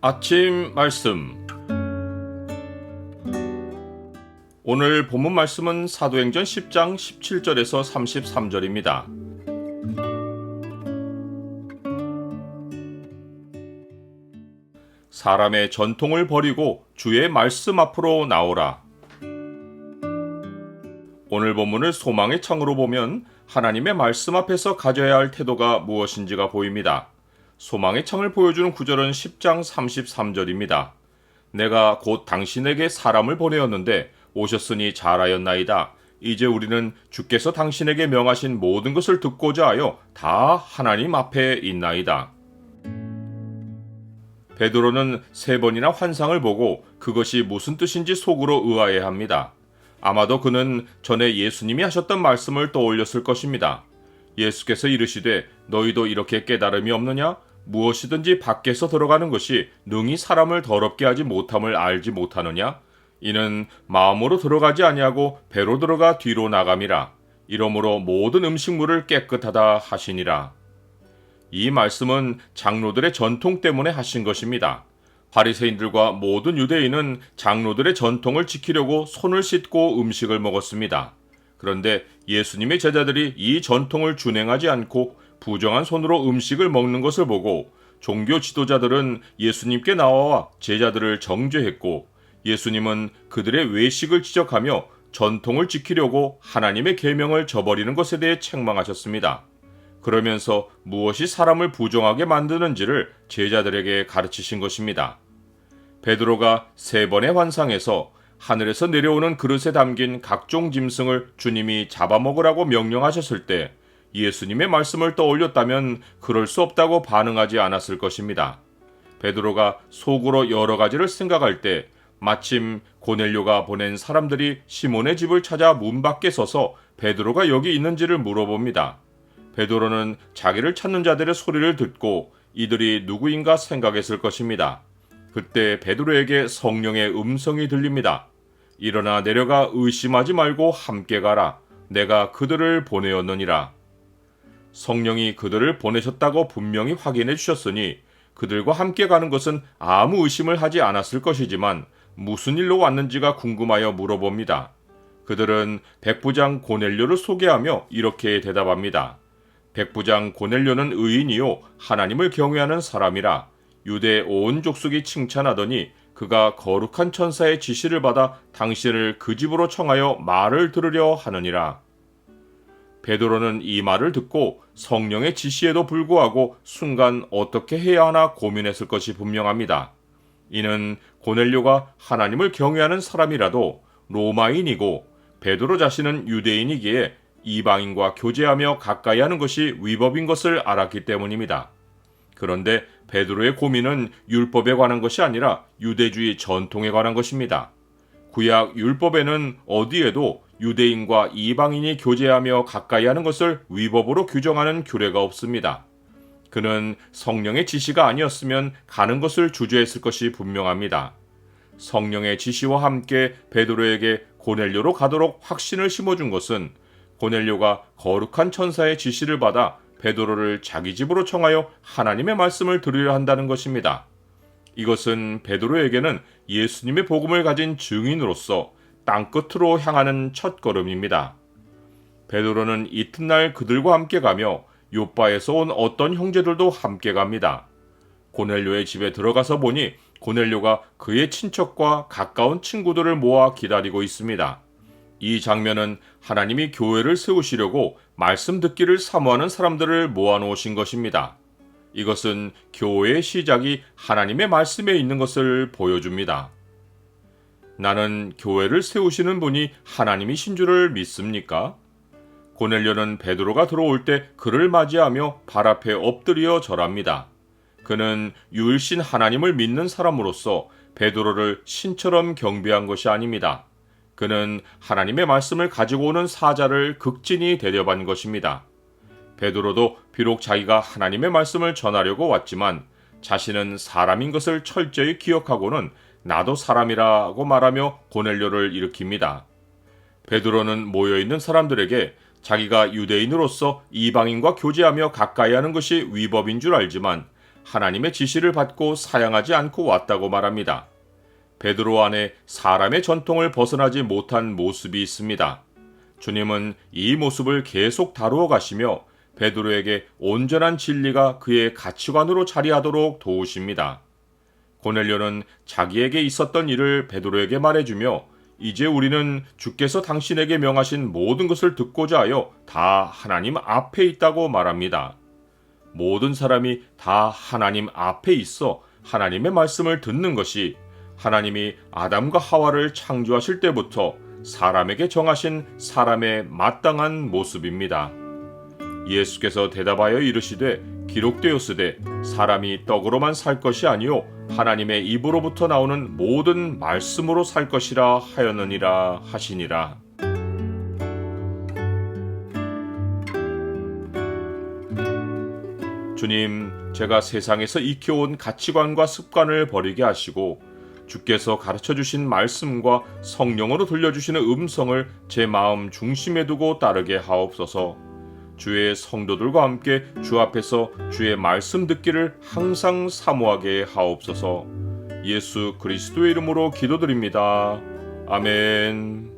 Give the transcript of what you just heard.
아침 말씀. 오늘 본문 말씀은 사도행전 10장 17절에서 33절입니다. 사람의 전통을 버리고 주의 말씀 앞으로 나오라. 오늘 본문을 소망의 창으로 보면 하나님의 말씀 앞에서 가져야 할 태도가 무엇인지가 보입니다. 소망의 창을 보여주는 구절은 10장 33절입니다. 내가 곧 당신에게 사람을 보내었는데 오셨으니 잘하였나이다. 이제 우리는 주께서 당신에게 명하신 모든 것을 듣고자 하여 다 하나님 앞에 있나이다. 베드로는 3번이나 환상을 보고 그것이 무슨 뜻인지 속으로 의아해합니다. 아마도 그는 전에 예수님이 하셨던 말씀을 떠올렸을 것입니다. 예수께서 이르시되 너희도 이렇게 깨달음이 없느냐? 무엇이든지 밖에서 들어가는 것이 능히 사람을 더럽게 하지 못함을 알지 못하느냐? 이는 마음으로 들어가지 아니하고 배로 들어가 뒤로 나감이라. 이러므로 모든 음식물을 깨끗하다 하시니라. 이 말씀은 장로들의 전통 때문에 하신 것입니다. 바리새인들과 모든 유대인은 장로들의 전통을 지키려고 손을 씻고 음식을 먹었습니다. 그런데 예수님의 제자들이 이 전통을 준행하지 않고 부정한 손으로 음식을 먹는 것을 보고 종교 지도자들은 예수님께 나와 제자들을 정죄했고 예수님은 그들의 외식을 지적하며 전통을 지키려고 하나님의 계명을 저버리는 것에 대해 책망하셨습니다. 그러면서 무엇이 사람을 부정하게 만드는지를 제자들에게 가르치신 것입니다. 베드로가 3번의 환상에서 하늘에서 내려오는 그릇에 담긴 각종 짐승을 주님이 잡아먹으라고 명령하셨을 때 예수님의 말씀을 떠올렸다면 그럴 수 없다고 반응하지 않았을 것입니다. 베드로가 속으로 여러 가지를 생각할 때 마침 고넬료가 보낸 사람들이 시몬의 집을 찾아 문 밖에 서서 베드로가 여기 있는지를 물어봅니다. 베드로는 자기를 찾는 자들의 소리를 듣고 이들이 누구인가 생각했을 것입니다. 그때 베드로에게 성령의 음성이 들립니다. 일어나 내려가 의심하지 말고 함께 가라. 내가 그들을 보내었느니라. 성령이 그들을 보내셨다고 분명히 확인해 주셨으니 그들과 함께 가는 것은 아무 의심을 하지 않았을 것이지만 무슨 일로 왔는지가 궁금하여 물어봅니다. 그들은 백부장 고넬료를 소개하며 이렇게 대답합니다. 백부장 고넬료는 의인이요 하나님을 경외하는 사람이라. 유대 온 족속이 칭찬하더니 그가 거룩한 천사의 지시를 받아 당신을 그 집으로 청하여 말을 들으려 하느니라. 베드로는 이 말을 듣고 성령의 지시에도 불구하고 순간 어떻게 해야 하나 고민했을 것이 분명합니다. 이는 고넬료가 하나님을 경외하는 사람이라도 로마인이고 베드로 자신은 유대인이기에 이방인과 교제하며 가까이 하는 것이 위법인 것을 알았기 때문입니다. 그런데 베드로의 고민은 율법에 관한 것이 아니라 유대주의 전통에 관한 것입니다. 구약 율법에는 어디에도 유대인과 이방인이 교제하며 가까이 하는 것을 위법으로 규정하는 규례가 없습니다. 그는 성령의 지시가 아니었으면 가는 것을 주저했을 것이 분명합니다. 성령의 지시와 함께 베드로에게 고넬료로 가도록 확신을 심어준 것은 고넬료가 거룩한 천사의 지시를 받아 베드로를 자기 집으로 청하여 하나님의 말씀을 들으려 한다는 것입니다. 이것은 베드로에게는 예수님의 복음을 가진 증인으로서 땅끝으로 향하는 첫걸음입니다. 베드로는 이튿날 그들과 함께 가며 요빠에서 온 어떤 형제들도 함께 갑니다. 고넬료의 집에 들어가서 보니 고넬료가 그의 친척과 가까운 친구들을 모아 기다리고 있습니다. 이 장면은 하나님이 교회를 세우시려고 말씀 듣기를 사모하는 사람들을 모아놓으신 것입니다. 이것은 교회의 시작이 하나님의 말씀에 있는 것을 보여줍니다. 나는 교회를 세우시는 분이 하나님이신 줄을 믿습니까? 고넬료는 베드로가 들어올 때 그를 맞이하며 발 앞에 엎드려 절합니다. 그는 유일신 하나님을 믿는 사람으로서 베드로를 신처럼 경배한 것이 아닙니다. 그는 하나님의 말씀을 가지고 오는 사자를 극진히 대접한 것입니다. 베드로도 비록 자기가 하나님의 말씀을 전하려고 왔지만 자신은 사람인 것을 철저히 기억하고는 나도 사람이라고 말하며 고넬료를 일으킵니다. 베드로는 모여있는 사람들에게 자기가 유대인으로서 이방인과 교제하며 가까이 하는 것이 위법인 줄 알지만 하나님의 지시를 받고 사양하지 않고 왔다고 말합니다. 베드로 안에 사람의 전통을 벗어나지 못한 모습이 있습니다. 주님은 이 모습을 계속 다루어 가시며 베드로에게 온전한 진리가 그의 가치관으로 자리하도록 도우십니다. 고넬료는 자기에게 있었던 일을 베드로에게 말해주며 이제 우리는 주께서 당신에게 명하신 모든 것을 듣고자 하여 다 하나님 앞에 있다고 말합니다. 모든 사람이 다 하나님 앞에 있어 하나님의 말씀을 듣는 것이 하나님이 아담과 하와를 창조하실 때부터 사람에게 정하신 사람의 마땅한 모습입니다. 예수께서 대답하여 이르시되 기록되었으되 사람이 떡으로만 살 것이 아니요 하나님의 입으로부터 나오는 모든 말씀으로 살 것이라 하였느니라 하시니라. 주님, 제가 세상에서 익혀온 가치관과 습관을 버리게 하시고 주께서 가르쳐주신 말씀과 성령으로 들려주시는 음성을 제 마음 중심에 두고 따르게 하옵소서. 주의 성도들과 함께 주 앞에서 주의 말씀 듣기를 항상 사모하게 하옵소서. 예수 그리스도의 이름으로 기도드립니다. 아멘.